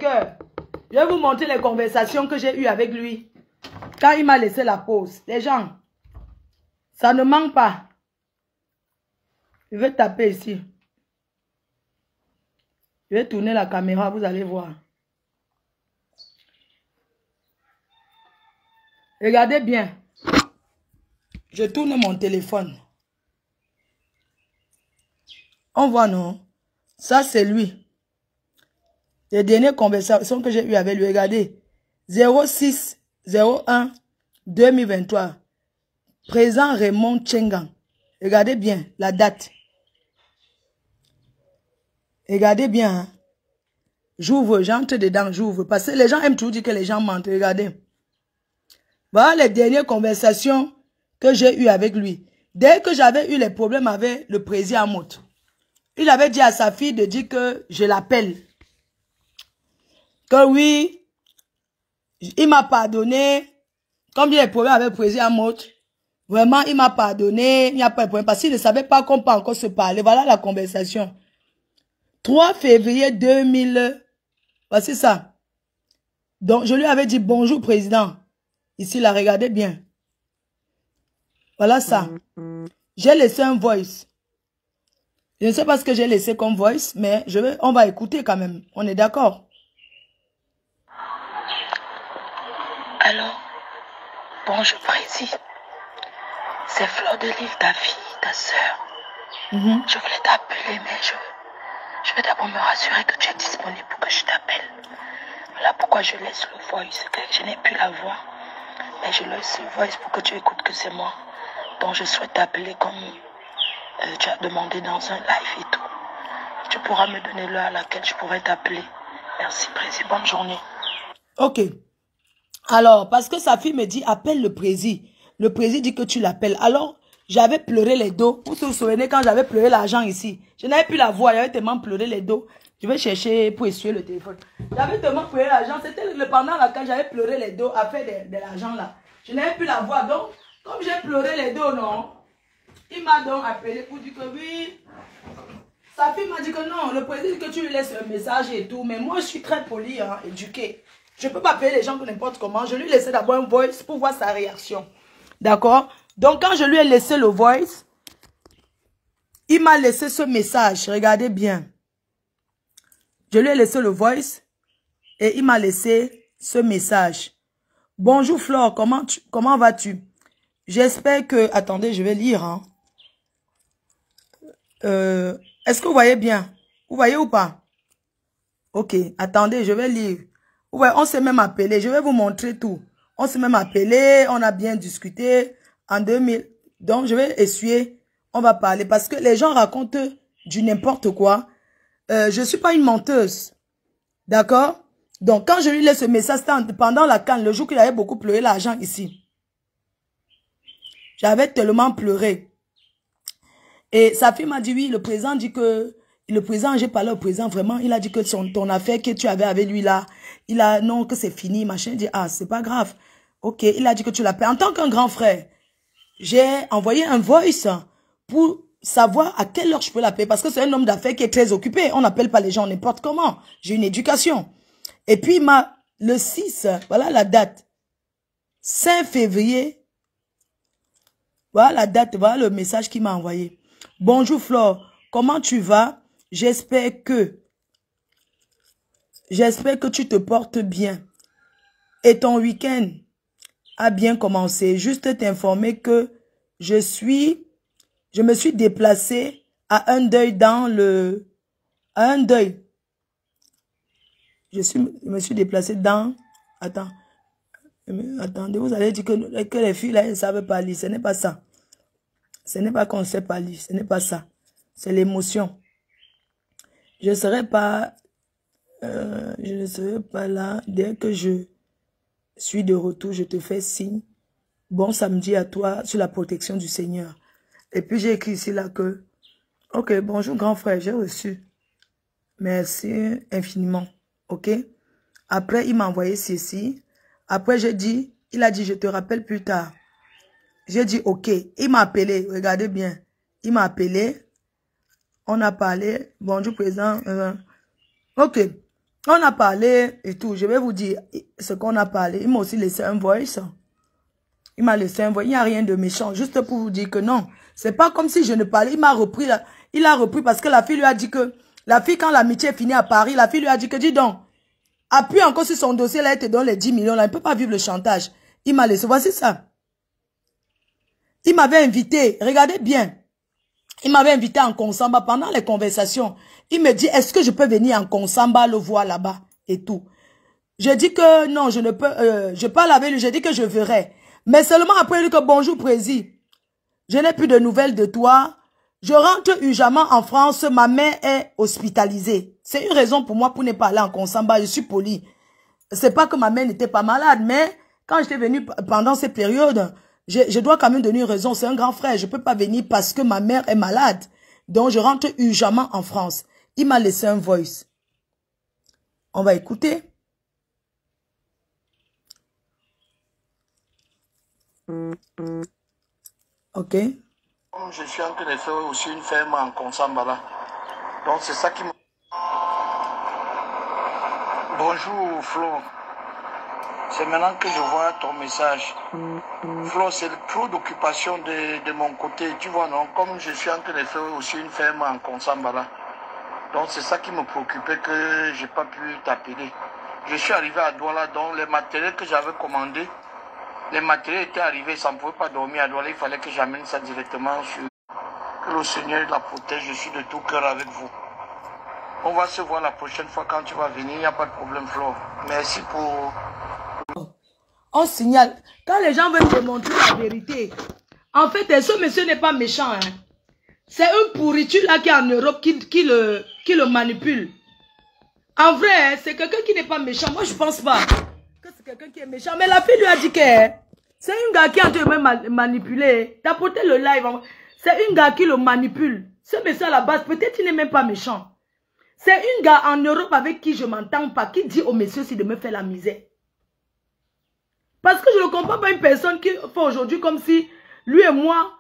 Je vais vous montrer les conversations que j'ai eues avec lui. Quand il m'a laissé la pause. Les gens, ça ne manque pas. Je vais taper ici. Je vais tourner la caméra, vous allez voir. Regardez bien. Je tourne mon téléphone. On voit, non? Ça, c'est lui. Les dernières conversations que j'ai eues avec lui. Regardez. 06-01-2023. Présent Raymond Tchengang. Regardez bien la date. Regardez bien. Hein? J'ouvre, j'entre dedans, j'ouvre. Parce que les gens aiment toujours dire que les gens mentent. Regardez. Voilà les dernières conversations que j'ai eues avec lui. Dès que j'avais eu les problèmes avec le président Amout, il avait dit à sa fille de dire que je l'appelle. Que oui, il m'a pardonné. Comme il y a des problèmes avec le président Amout, vraiment, il m'a pardonné. Il n'y a pas de problème. Parce qu'il ne savait pas qu'on peut encore se parler. Voilà la conversation. 3 février 2000. Voici ça. Donc, je lui avais dit bonjour, président. Ici, là, regardez bien. Voilà ça. J'ai laissé un voice. Je ne sais pas ce que j'ai laissé comme voice, mais on va écouter quand même. On est d'accord? Alors, bonjour, président. C'est Fleur de Lille, ta fille, ta soeur. Je voulais t'appeler, mais je vais d'abord me rassurer que tu es disponible pour que je t'appelle. Voilà pourquoi je laisse le voice, que je n'ai plus la voix. Mais je laisse le voice pour que tu écoutes que c'est moi. Donc je souhaite t'appeler comme tu as demandé dans un live et tout. Tu pourras me donner l'heure à laquelle je pourrais t'appeler. Merci, président. Bonne journée. Ok. Alors, parce que sa fille me dit, appelle le président. Le président dit que tu l'appelles. Alors, j'avais pleuré les dos. Vous vous souvenez quand j'avais pleuré l'argent ici? Je n'avais plus la voix, j'avais tellement pleuré les dos. Je vais chercher pour essuyer le téléphone. J'avais tellement pleuré l'argent. C'était pendant laquelle j'avais pleuré les dos à faire de l'argent là. Je n'avais plus la voix. Donc, comme j'ai pleuré les dos, non, il m'a donc appelé pour dire que oui. Sa fille m'a dit que non, le président dit que tu lui laisses un message et tout. Mais moi, je suis très poli, hein, éduqué. Je ne peux pas appeler les gens n'importe comment. Je lui ai laissé d'abord un voice pour voir sa réaction. D'accord? Donc, quand je lui ai laissé le voice, il m'a laissé ce message. Regardez bien. Je lui ai laissé le voice et il m'a laissé ce message. Bonjour Flore, comment vas-tu? J'espère que... Attendez, je vais lire. Hein. Est-ce que vous voyez bien? Vous voyez ou pas? Ok, attendez, je vais lire. Ouais, on s'est même appelé. Je vais vous montrer tout. On s'est même appelé, on a bien discuté en 2000. Donc, je vais essuyer. On va parler parce que les gens racontent du n'importe quoi. Je ne suis pas une menteuse. D'accord? Donc, quand je lui laisse ce message, c'était pendant la canne, le jour qu'il avait beaucoup pleuré l'argent ici. J'avais tellement pleuré. Et sa fille m'a dit, oui, le président dit que... Le président, j'ai parlé au président, vraiment, il a dit que ton affaire que tu avais avec lui là, non, que c'est fini, machin. Il dit, ah, c'est pas grave. Ok, il a dit que tu l'appelles. En tant qu'un grand frère, j'ai envoyé un voice pour savoir à quelle heure je peux l'appeler. Parce que c'est un homme d'affaires qui est très occupé. On n'appelle pas les gens n'importe comment. J'ai une éducation. Et puis, le 6, voilà la date. 5 février. Voilà la date, voilà le message qu'il m'a envoyé. Bonjour Flore, comment tu vas? J'espère que tu te portes bien. Et ton week-end a bien commencé. Juste t'informer que je me suis déplacée à un deuil Je me suis déplacée dans... Attendez, vous allez dire que les filles là, elles ne savent pas lire. Ce n'est pas ça. Ce n'est pas qu'on ne sait pas lire. Ce n'est pas ça. C'est l'émotion. Je ne serai pas là. Dès que je suis de retour, je te fais signe. Bon samedi à toi sur la protection du Seigneur. Et puis j'ai écrit ici là que... Ok, bonjour grand frère, j'ai reçu. Merci infiniment. Ok. Après, il m'a envoyé ceci. Après, il a dit, je te rappelle plus tard. J'ai dit, ok. Il m'a appelé, regardez bien. Il m'a appelé. On a parlé. Bonjour, président. Ok. On a parlé et tout. Je vais vous dire ce qu'on a parlé. Il m'a aussi laissé un voice. Il m'a laissé un voice. Il n'y a rien de méchant. Juste pour vous dire que non. C'est pas comme si je ne parlais. Il m'a repris. Il a repris parce que la fille lui a dit que... La fille, quand l'amitié est finie à Paris, la fille lui a dit que, dis donc, appuie encore sur son dossier, là, elle te donne les 10 millions, là. Il ne peut pas vivre le chantage. Il m'a laissé. Voici ça. Il m'avait invité. Regardez bien. Il m'avait invité en Konsamba pendant les conversations. Il me dit, est-ce que je peux venir en Konsamba le voir là-bas et tout. J'ai dit que non, je ne peux, je parle avec lui, j'ai dit que je verrai. Mais seulement après, il dit que bonjour, président. Je n'ai plus de nouvelles de toi. Je rentre urgemment en France, ma mère est hospitalisée. C'est une raison pour moi pour ne pas aller en Konsamba, je suis poli. C'est pas que ma mère n'était pas malade, mais quand j'étais venue pendant ces périodes, je dois quand même donner une raison. C'est un grand frère, je peux pas venir parce que ma mère est malade. Donc je rentre urgemment en France. Il m'a laissé un voice. On va écouter. Ok. Je suis en train de faire aussi une ferme en Konsamba là. Donc c'est ça qui me... Bonjour Flo. C'est maintenant que je vois ton message. Flo, c'est trop d'occupation de mon côté. Tu vois non, comme je suis en train de faire aussi une ferme en Konsamba là. Donc c'est ça qui me préoccupait que j'ai pas pu t'appeler. Je suis arrivé à Douala, donc les matériels que j'avais commandés, les matériels étaient arrivés, ça ne pouvait pas dormir à Douala, il fallait que j'amène ça directement sur... Que le Seigneur la protège, je suis de tout cœur avec vous. On va se voir la prochaine fois quand tu vas venir, il n'y a pas de problème Flo. Merci pour... On signale, quand les gens veulent démontrer la vérité, en fait, ce monsieur n'est pas méchant, hein. C'est un pourriture là qui est en Europe qui le manipule. En vrai, c'est quelqu'un qui n'est pas méchant. Moi, je pense pas que c'est quelqu'un qui est méchant. Mais la fille lui a dit que c'est un gars qui est en train de me manipuler. D'apporter le live. C'est un gars qui le manipule. Ce monsieur à la base, peut-être il n'est même pas méchant. C'est un gars en Europe avec qui je m'entends pas, qui dit au monsieur si de me faire la misère. Parce que je ne comprends pas une personne qui fait aujourd'hui comme si lui et moi,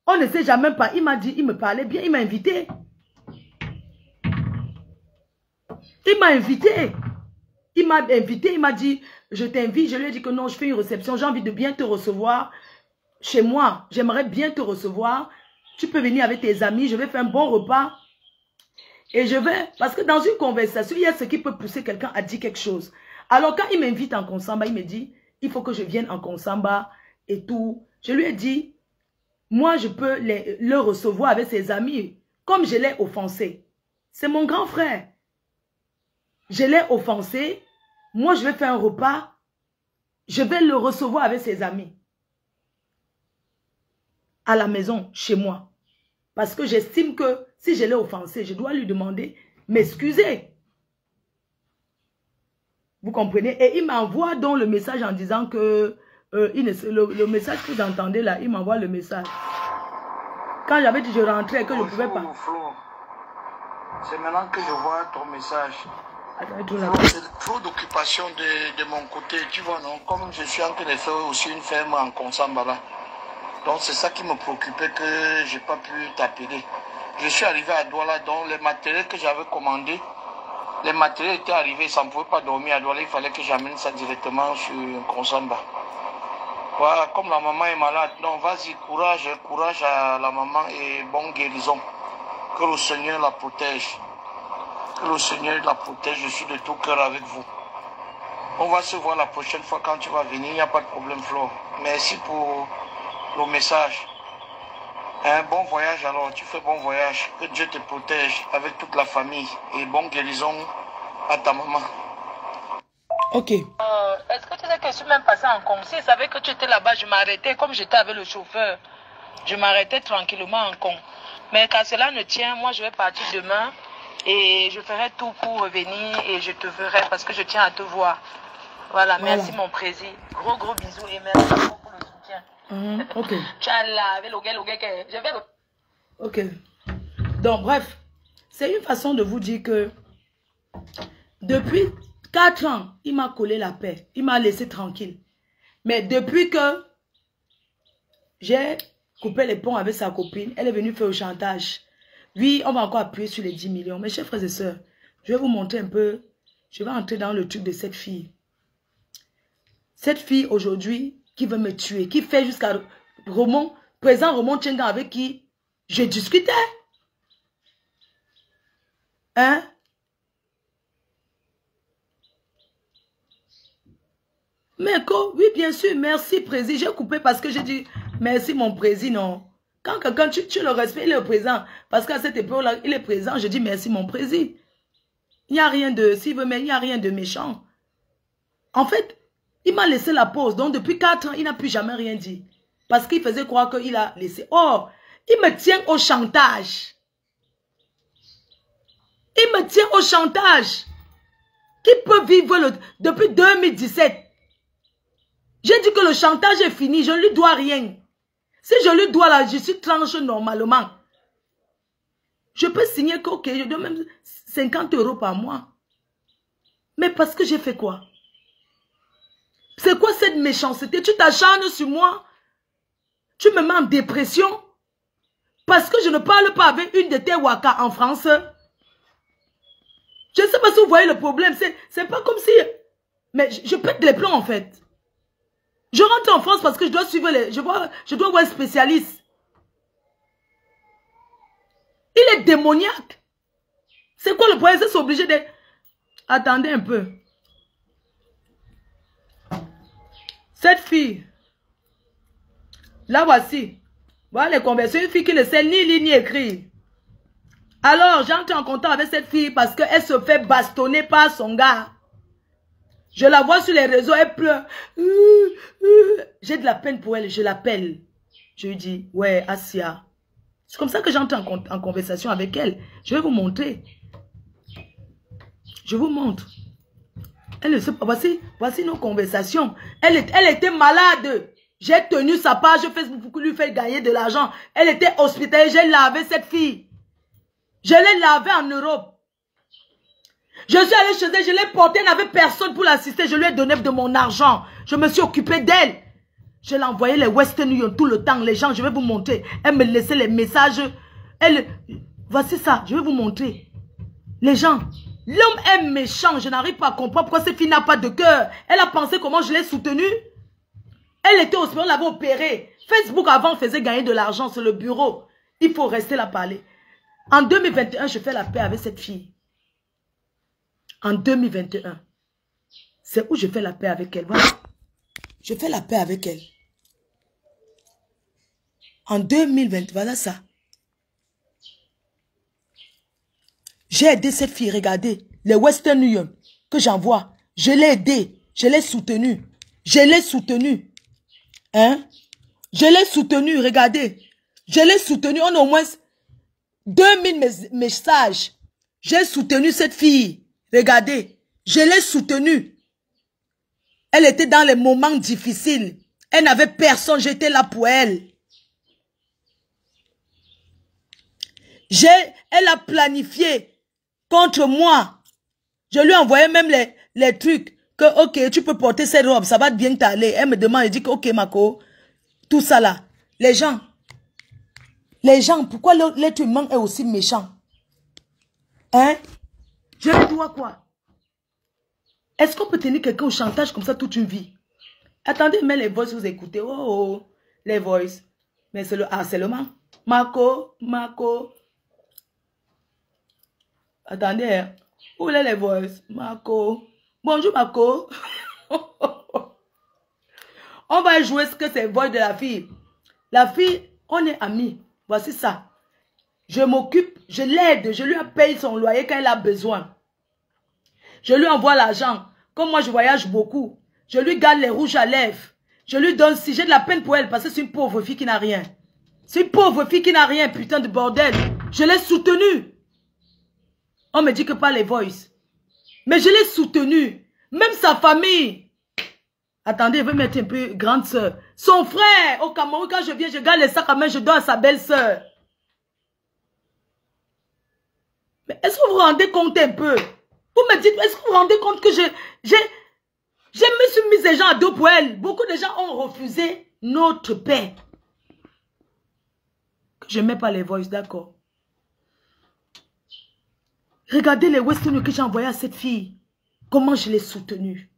on ne sait jamais pas. Il m'a dit, il me parlait bien, il m'a invité. Il m'a invité. Il m'a invité, il m'a dit, je t'invite. Je lui ai dit que non, je fais une réception. J'ai envie de bien te recevoir chez moi. J'aimerais bien te recevoir. Tu peux venir avec tes amis. Je vais faire un bon repas. Et je vais, parce que dans une conversation, il y a ce qui peut pousser quelqu'un à dire quelque chose. Alors quand il m'invite en Konsamba, il me dit, il faut que je vienne en Konsamba et tout. Je lui ai dit, moi, je peux le recevoir avec ses amis, comme je l'ai offensé. C'est mon grand frère. Je l'ai offensé. Moi, je vais faire un repas. Je vais le recevoir avec ses amis. À la maison, chez moi. Parce que j'estime que si je l'ai offensé, je dois lui demander m'excuser. Vous comprenez? Et il m'envoie donc le message en disant que... le message que vous entendez là, il m'envoie le message. Quand j'avais dit je rentrais, que je ne pouvais pas. C'est maintenant que je vois ton message. C'est trop d'occupation de mon côté. Tu vois, non? Comme je suis en train de faire aussi une ferme en Konsamba là. Donc c'est ça qui me préoccupait que j'ai pas pu t'appeler. Je suis arrivé à Douala, donc les matériels que j'avais commandés, les matériels étaient arrivés, ça ne pouvait pas dormir à Douala, il fallait que j'amène ça directement sur Konsamba. Voilà, comme la maman est malade, donc vas-y, courage à la maman et bonne guérison. Que le Seigneur la protège. Que le Seigneur la protège, je suis de tout cœur avec vous. On va se voir la prochaine fois quand tu vas venir, il n'y a pas de problème Flo. Merci pour le message. Un bon voyage alors, tu fais bon voyage. Que Dieu te protège avec toute la famille et bonne guérison à ta maman. Ok. Est-ce que tu sais que je suis même passé en Congo? Je savais que tu étais là-bas, je m'arrêtais comme j'étais avec le chauffeur. Je m'arrêtais tranquillement en Congo. Mais quand cela ne tient, moi je vais partir demain et je ferai tout pour revenir et je te verrai parce que je tiens à te voir. Voilà. Merci mon président. Gros bisous et merci beaucoup pour le soutien. Ok. Je vais... Ok. Donc, bref, c'est une façon de vous dire que depuis 4 ans, il m'a collé la paix. Il m'a laissé tranquille. Mais depuis que j'ai coupé les ponts avec sa copine, elle est venue faire le chantage. Oui, on va encore appuyer sur les 10 millions. Mes chers frères et sœurs, je vais vous montrer un peu Je vais entrer dans le truc de cette fille. Cette fille aujourd'hui qui veut me tuer, qui fait jusqu'à présent Roman Tchenga avec qui je discutais. Hein? Mais quoi? Oui, bien sûr, merci, président. J'ai coupé parce que j'ai dit merci, mon président. Non. Quand quelqu'un, tu le respectes, il est présent. Parce qu'à cette époque-là, il est présent, je dis merci, mon président. Il n'y a rien de, s'il veut, mais il n'y a rien de méchant. En fait, il m'a laissé la pause. Donc, depuis 4 ans, il n'a plus jamais rien dit. Parce qu'il faisait croire qu'il a laissé. Oh, il me tient au chantage. Il me tient au chantage. Qui peut vivre depuis 2017? J'ai dit que le chantage est fini. Je ne lui dois rien. Si je lui dois là, je suis tranche normalement. Je peux signer que, ok, je dois même 50 € par mois. Mais parce que j'ai fait quoi? C'est quoi cette méchanceté? Tu t'acharnes sur moi? Tu me mets en dépression? Parce que je ne parle pas avec une de tes waka en France? Je ne sais pas si vous voyez le problème. C'est pas comme si... Mais je pète les plombs en fait. Je rentre en France parce que je dois suivre les... Je dois voir un spécialiste. Il est démoniaque. C'est quoi le problème? C'est obligé de... Attendez un peu. Cette fille. Là voici. Voilà les conversions. Une fille qui ne sait ni lire ni écrire. Alors, j'entre en contact avec cette fille parce qu'elle se fait bastonner par son gars. Je la vois sur les réseaux, elle pleure. J'ai de la peine pour elle, je l'appelle. Je lui dis, ouais, Asia. C'est comme ça que j'entre en conversation avec elle. Je vais vous montrer. Je vous montre. Elle ne sait pas. Voici nos conversations. Elle était malade. J'ai tenu sa page Facebook pour lui faire gagner de l'argent. Elle était hospitalisée. J'ai lavé cette fille. Je l'ai lavée en Europe. Je suis allée chez elle, je l'ai portée, elle n'avait personne pour l'assister. Je lui ai donné de mon argent. Je me suis occupée d'elle. Je l'ai envoyé les Western Union tout le temps. Les gens, je vais vous montrer. Elle me laissait les messages. Voici ça, je vais vous montrer. Les gens, l'homme est méchant. Je n'arrive pas à comprendre pourquoi cette fille n'a pas de cœur. Elle a pensé comment je l'ai soutenue. Elle était au hospital, on l'avait opérée. Facebook avant faisait gagner de l'argent sur le bureau. Il faut rester là parler. En 2021, je fais la paix avec cette fille. En 2021. C'est où je fais la paix avec elle. Voilà. Je fais la paix avec elle. En 2020, voilà ça. J'ai aidé cette fille, regardez. Les Western Union que j'envoie. Je l'ai aidée. Je l'ai soutenue. Je l'ai soutenue. Hein? Je l'ai soutenue, regardez. Je l'ai soutenue. On a au moins 2000 messages. J'ai soutenu cette fille. Regardez. Je l'ai soutenue. Elle était dans les moments difficiles. Elle n'avait personne. J'étais là pour elle. Elle a planifié contre moi. Je lui ai envoyé même les trucs. Que, ok, tu peux porter cette robe. Ça va bien t'aller. Elle me demande. Elle dit que, ok, Mako. Tout ça là. Les gens, pourquoi l'être humain est aussi méchant? Hein? Je lui dois quoi? Est-ce qu'on peut tenir quelqu'un au chantage comme ça toute une vie? Attendez, mais les voices, vous écoutez. Oh, les voices. Mais c'est le harcèlement. Mako. Attendez, hein. Où est les voices? Mako. Bonjour, Mako. On va jouer ce que c'est voix de la fille. La fille, on est amis. Voici ça. Je m'occupe, je l'aide, je lui paye son loyer quand elle a besoin. Je lui envoie l'argent. Comme moi, je voyage beaucoup. Je lui garde les rouges à lèvres. Je lui donne, si j'ai de la peine pour elle, parce que c'est une pauvre fille qui n'a rien. C'est une pauvre fille qui n'a rien, putain de bordel. Je l'ai soutenue. On me dit que pas les voices. Mais je l'ai soutenue. Même sa famille. Attendez, je vais mettre un peu grande soeur. Son frère, au Cameroun, quand je viens, je garde les sacs à main, je donne à sa belle-sœur. Mais est-ce que vous vous rendez compte un peu? Vous me dites, est-ce que vous vous rendez compte que je me suis mis les gens à dos pour elle? Beaucoup de gens ont refusé notre paix. Que je ne mets pas les voices, d'accord? Regardez les Western que j'ai envoyés à cette fille. Comment je l'ai soutenu?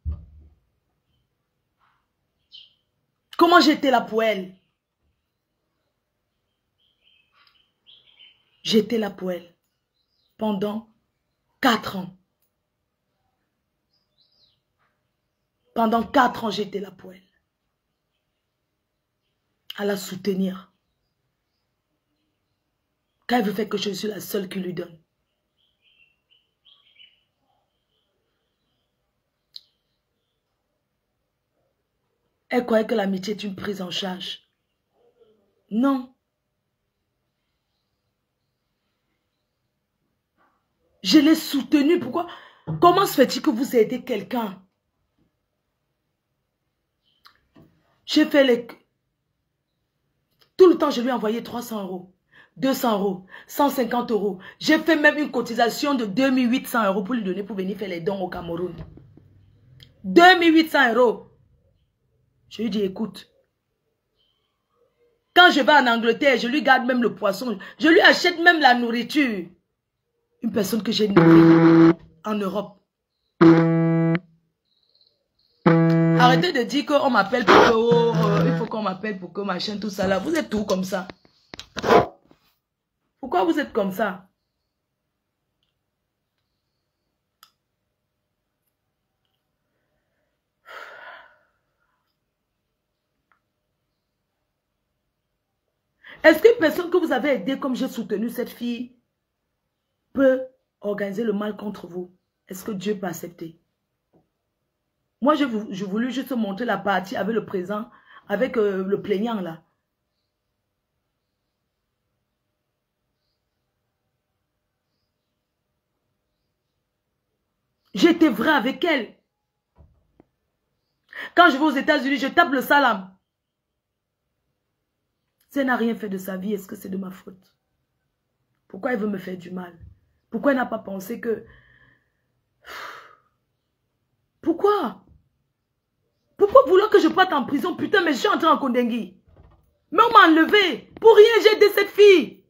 Comment j'étais là pour elle? J'étais là pour elle pendant 4 ans. Pendant 4 ans, j'étais là pour elle. À la soutenir. Quand elle veut faire que je suis la seule qui lui donne. Elle croyait que l'amitié est une prise en charge. Non. Je l'ai soutenue. Pourquoi? Comment se fait-il que vous aidez quelqu'un? J'ai fait les... Tout le temps, je lui ai envoyé 300 €, 200 €, 150 €. J'ai fait même une cotisation de 2800 € pour lui donner pour venir faire les dons au Cameroun. 2800 €. Je lui dis, écoute, quand je vais en Angleterre, je lui garde même le poisson. Je lui achète même la nourriture. Une personne que j'ai nourrie en Europe. Arrêtez de dire qu'on m'appelle pour que, il faut qu'on m'appelle pour que machin, tout ça là. Vous êtes tout comme ça. Pourquoi vous êtes comme ça? Est-ce qu'une personne que vous avez aidée comme j'ai soutenu cette fille peut organiser le mal contre vous? Est-ce que Dieu peut accepter? Moi, je voulais juste montrer la partie avec le présent, avec le plaignant là. J'étais vrai avec elle. Quand je vais aux États-Unis, je tape le salam. Si elle n'a rien fait de sa vie, est-ce que c'est de ma faute? Pourquoi elle veut me faire du mal? Pourquoi elle n'a pas pensé que... Pourquoi? Pourquoi vouloir que je parte en prison? Putain, mais je suis entrée en Kondengui. Mais on m'a enlevé. Pour rien, j'ai aidé cette fille.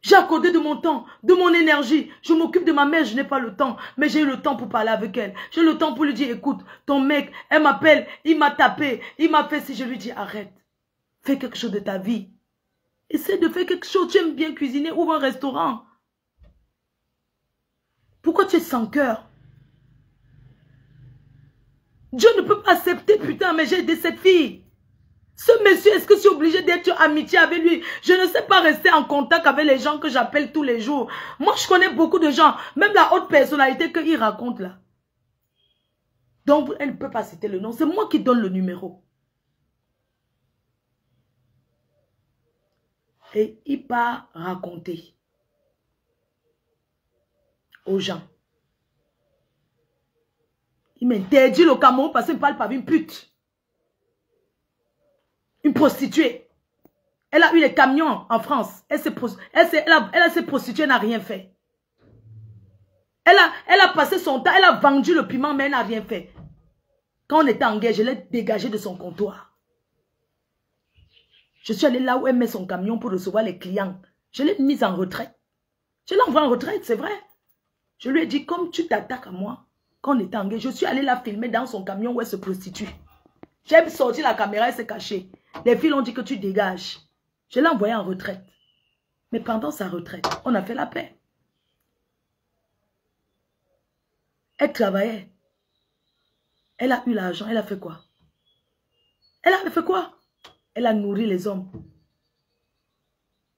J'ai accordé de mon temps, de mon énergie. Je m'occupe de ma mère, je n'ai pas le temps. Mais j'ai eu le temps pour parler avec elle. J'ai eu le temps pour lui dire, écoute, ton mec, elle m'appelle, il m'a tapé, il m'a fait si. Je lui dis, arrête. Fais quelque chose de ta vie. Essaie de faire quelque chose. Tu aimes bien cuisiner, ouvre un restaurant. Pourquoi tu es sans cœur? Dieu ne peut pas accepter, putain, mais j'ai aidé cette fille. Ce monsieur, est-ce que je suis obligé d'être en amitié avec lui? Je ne sais pas rester en contact avec les gens que j'appelle tous les jours. Moi, je connais beaucoup de gens, même la haute personnalité qu'il raconte là. Donc, elle ne peut pas citer le nom. C'est moi qui donne le numéro. Et il part raconter aux gens. Il m'interdit le Cameroun parce qu'il ne parle pas d'une pute. Une prostituée. Elle a eu les camions en France. Elle s'est prostituée, elle n'a rien fait. Elle a passé son temps, elle a vendu le piment, mais elle n'a rien fait. Quand on était en guerre, je l'ai dégagée de son comptoir. Je suis allée là où elle met son camion pour recevoir les clients. Je l'ai mise en retraite. Je l'ai envoyée en retraite, c'est vrai. Je lui ai dit, comme tu t'attaques à moi, quand on était en guerre, je suis allée la filmer dans son camion où elle se prostitue. J'ai sorti la caméra, elle s'est cachée. Les filles ont dit que tu dégages. Je l'ai envoyée en retraite. Mais pendant sa retraite, on a fait la paix. Elle travaillait. Elle a eu l'argent. Elle a fait quoi? Elle a fait quoi? Elle a nourri les hommes.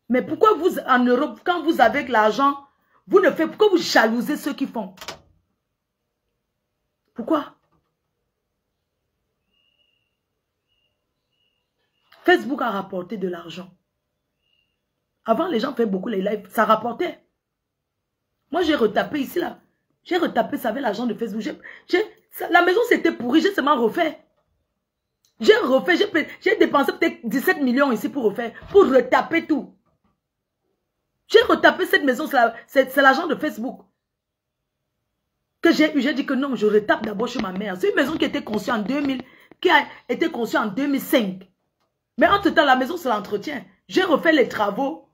Mais pourquoi vous, en Europe, quand vous avez l'argent, vous ne faites... Pourquoi vous jalousez ceux qui font? Pourquoi? Facebook a rapporté de l'argent. Avant, les gens faisaient beaucoup les lives. Ça rapportait. Moi, j'ai retapé ici, là. J'ai retapé ça avec l'argent de Facebook. La maison, c'était pourri. J'ai seulement refait. J'ai refait. J'ai dépensé peut-être 17 millions ici pour refaire. Pour retaper tout. J'ai retapé cette maison. C'est l'argent de Facebook. Que j'ai eu. J'ai dit que non, je retape d'abord chez ma mère. C'est une maison qui était conçue en 2000. Qui a été conçue en 2005. Mais entre-temps, la maison, c'est l'entretien. J'ai refait les travaux.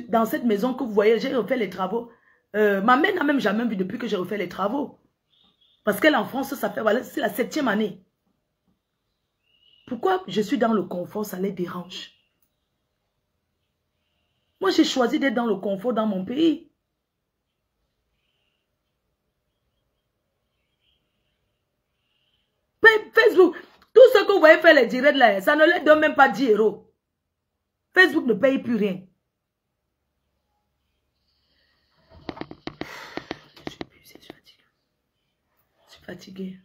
Dans cette maison que vous voyez, j'ai refait les travaux Ma mère n'a même jamais vu depuis que j'ai refait les travaux. Parce qu'elle en France, ça fait, voilà, c'est la 7e année. Pourquoi je suis dans le confort, ça les dérange? Moi, j'ai choisi d'être dans le confort dans mon pays. Facebook, tout ce que vous voyez faire les directs là, ça ne leur donne même pas 10 €. Facebook ne paye plus rien. Je suis fatiguée. Je suis fatiguée.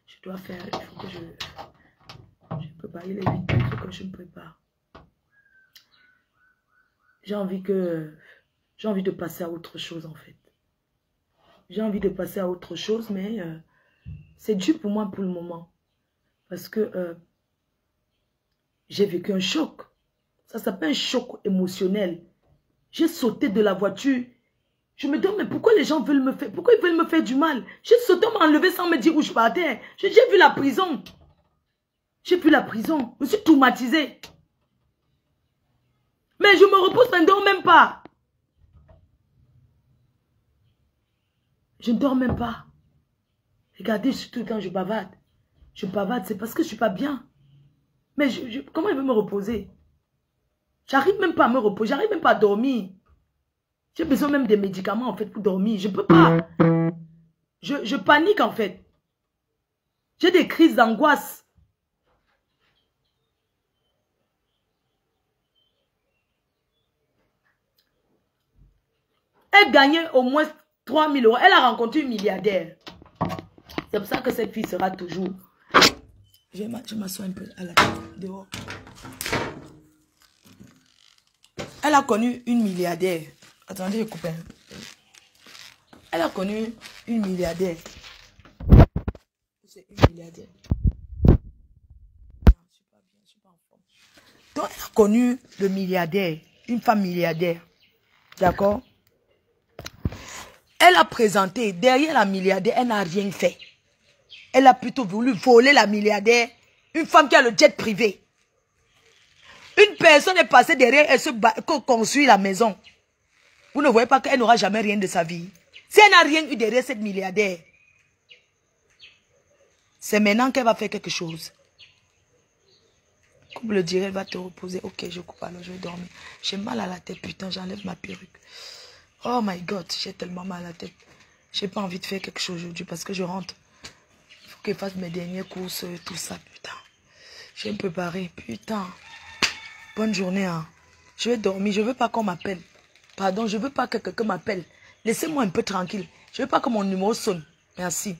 Je dois faire, il faut que je prépare les 8 heures, il faut que je me prépare. J'ai envie de passer à autre chose en fait. J'ai envie de passer à autre chose, mais c'est dur pour moi pour le moment. Parce que j'ai vécu un choc. Ça s'appelle un choc émotionnel. J'ai sauté de la voiture. Je me demande, mais pourquoi les gens veulent me faire, pourquoi ils veulent me faire du mal? J'ai sauté, on m'a enlevé sans me dire où je partais. J'ai vu la prison. J'ai vu la prison. Je me suis traumatisée. Mais je me repose, je ne dors même pas. Je ne dors même pas. Regardez, surtout quand je bavarde. Je bavarde, c'est parce que je ne suis pas bien. Mais comment il veut me reposer? J'arrive même pas à me reposer, j'arrive même pas à dormir. J'ai besoin même des médicaments en fait pour dormir. Je ne peux pas. Je panique en fait. J'ai des crises d'angoisse. Elle gagnait au moins 3 000 €. Elle a rencontré une milliardaire. C'est pour ça que cette fille sera toujours... Je m'assois un peu à la tête, dehors. Elle a connu une milliardaire. Attendez, je coupe. Elle a connu une milliardaire. C'est une milliardaire. Non, je suis pas bien, je suis pas en forme. Donc, elle a connu le milliardaire. Une femme milliardaire. D'accord? Elle a présenté, derrière la milliardaire, elle n'a rien fait. Elle a plutôt voulu voler la milliardaire. Une femme qui a le jet privé. Une personne est passée derrière, elle se construit la maison. Vous ne voyez pas qu'elle n'aura jamais rien de sa vie. Si elle n'a rien eu derrière cette milliardaire, c'est maintenant qu'elle va faire quelque chose. Comme le dirait, elle va te reposer. Ok, je coupe alors, je vais dormir. J'ai mal à la tête, putain, j'enlève ma perruque. Oh my God, j'ai tellement mal à la tête. J'ai pas envie de faire quelque chose aujourd'hui parce que je rentre. Il faut que je fasse mes dernières courses, tout ça, putain. Je vais me préparer, putain. Bonne journée, hein. Je vais dormir, je veux pas qu'on m'appelle. Pardon, je veux pas que quelqu'un m'appelle. Laissez-moi un peu tranquille. Je veux pas que mon numéro sonne. Merci.